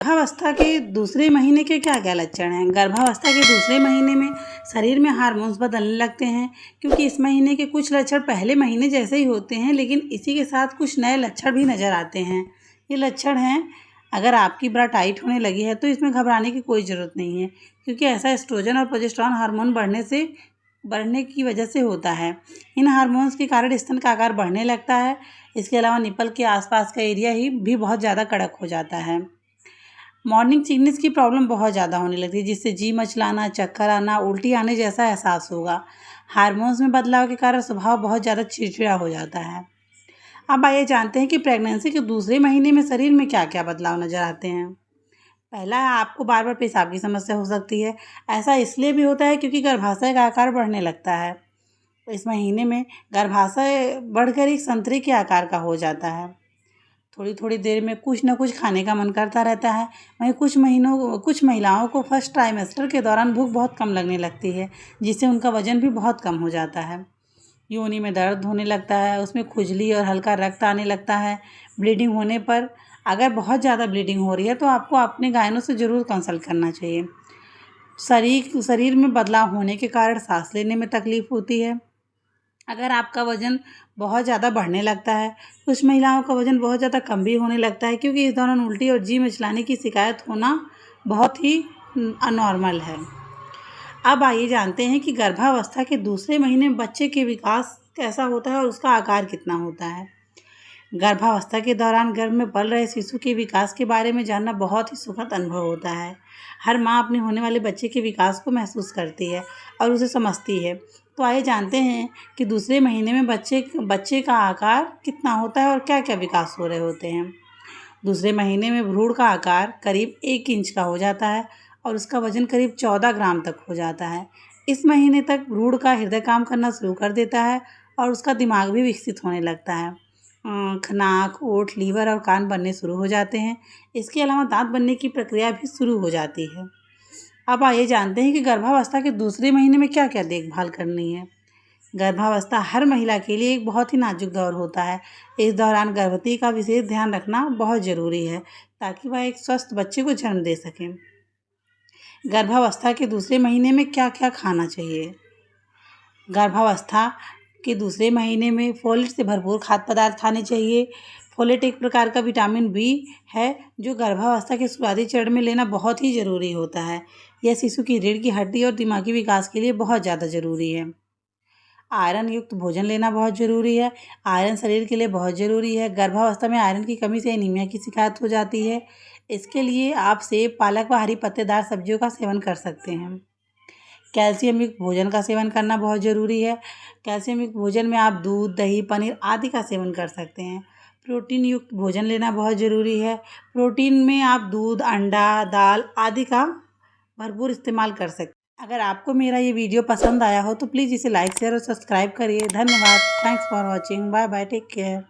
गर्भावस्था के दूसरे महीने के क्या क्या लक्षण हैं? गर्भावस्था के दूसरे महीने में शरीर में हार्मोन्स बदलने लगते हैं, क्योंकि इस महीने के कुछ लक्षण पहले महीने जैसे ही होते हैं, लेकिन इसी के साथ कुछ नए लक्षण भी नज़र आते हैं। ये लक्षण हैं, अगर आपकी ब्रा टाइट होने लगी है तो इसमें घबराने की कोई ज़रूरत नहीं है, क्योंकि ऐसा एस्ट्रोजन और प्रोजेस्टेरॉन हार्मोन बढ़ने की वजह से होता है। इन हार्मोन्स के कारण स्तन का आकार बढ़ने लगता है। इसके अलावा निपल के आसपास का एरिया ही भी बहुत ज़्यादा कड़क हो जाता है। मॉर्निंग सिकनेस की प्रॉब्लम बहुत ज़्यादा होने लगती है, जिससे जी मचलाना, चक्कर आना, उल्टी आने जैसा एहसास होगा। हार्मोन्स में बदलाव के कारण स्वभाव बहुत ज़्यादा चिड़चिड़ा हो जाता है। अब आइए जानते हैं कि प्रेगनेंसी के दूसरे महीने में शरीर में क्या क्या बदलाव नज़र आते हैं। पहला है, आपको बार बार पेशाब की समस्या हो सकती है। ऐसा इसलिए भी होता है क्योंकि गर्भाशय का आकार बढ़ने लगता है। इस महीने में गर्भाशय बढ़कर एक संतरे के आकार का हो जाता है। थोड़ी थोड़ी देर में कुछ ना कुछ खाने का मन करता रहता है। वहीं कुछ महिलाओं को फर्स्ट ट्राइमेस्टर के दौरान भूख बहुत कम लगने लगती है, जिससे उनका वजन भी बहुत कम हो जाता है। योनि में दर्द होने लगता है, उसमें खुजली और हल्का रक्त आने लगता है। ब्लीडिंग होने पर, अगर बहुत ज़्यादा ब्लीडिंग हो रही है तो आपको अपने गायनों से ज़रूर कंसल्ट करना चाहिए। शरीर में बदलाव होने के कारण सांस लेने में तकलीफ होती है। अगर आपका वज़न बहुत ज़्यादा बढ़ने लगता है, कुछ महिलाओं का वज़न बहुत ज़्यादा कम भी होने लगता है, क्योंकि इस दौरान उल्टी और जी मिचलाने की शिकायत होना बहुत ही अनॉर्मल है। अब आइए जानते हैं कि गर्भावस्था के दूसरे महीने में बच्चे के विकास कैसा होता है और उसका आकार कितना होता है। गर्भावस्था के दौरान गर्भ में पल रहे शिशु के विकास के बारे में जानना बहुत ही सुखद अनुभव होता है। हर माँ अपने होने वाले बच्चे के विकास को महसूस करती है और उसे समझती है। तो आइए जानते हैं कि दूसरे महीने में बच्चे का आकार कितना होता है और क्या क्या विकास हो रहे होते हैं। दूसरे महीने में भ्रूण का आकार करीब 1 इंच का हो जाता है और उसका वजन करीब 14 ग्राम तक हो जाता है। इस महीने तक भ्रूण का हृदय काम करना शुरू कर देता है और उसका दिमाग भी विकसित होने लगता है। आँख, नाक, ओठ, लीवर और कान बनने शुरू हो जाते हैं। इसके अलावा दांत बनने की प्रक्रिया भी शुरू हो जाती है। अब आइए जानते हैं कि गर्भावस्था के दूसरे महीने में क्या क्या देखभाल करनी है। गर्भावस्था हर महिला के लिए एक बहुत ही नाजुक दौर होता है। इस दौरान गर्भवती का विशेष ध्यान रखना बहुत ज़रूरी है, ताकि वह एक स्वस्थ बच्चे को जन्म दे सकें। गर्भावस्था के दूसरे महीने में क्या क्या खाना चाहिए। गर्भावस्था के दूसरे महीने में फोलेट से भरपूर खाद्य पदार्थ खाने चाहिए। फोलेट एक प्रकार का विटामिन बी है, जो गर्भावस्था के शुरुआती चरण में लेना बहुत ही ज़रूरी होता है। यह शिशु की रीढ़ की हड्डी और दिमागी विकास के लिए बहुत ज़्यादा ज़रूरी है। आयरन युक्त भोजन लेना बहुत ज़रूरी है। आयरन शरीर के लिए बहुत ज़रूरी है। गर्भावस्था में आयरन की कमी से एनीमिया की शिकायत हो जाती है। इसके लिए आप सेब, पालक व हरी पत्तेदार सब्जियों का सेवन कर सकते हैं। कैल्शियम युक्त भोजन का सेवन करना बहुत ज़रूरी है। कैल्शियम युक्त भोजन में आप दूध, दही, पनीर आदि का सेवन कर सकते हैं। प्रोटीन युक्त भोजन लेना बहुत ज़रूरी है। प्रोटीन में आप दूध, अंडा, दाल आदि का भरपूर इस्तेमाल कर सकते हैं। अगर आपको मेरा ये वीडियो पसंद आया हो तो प्लीज़ इसे लाइक, शेयर और सब्सक्राइब करिए। धन्यवाद। Thanks for watching. Bye bye. Take care.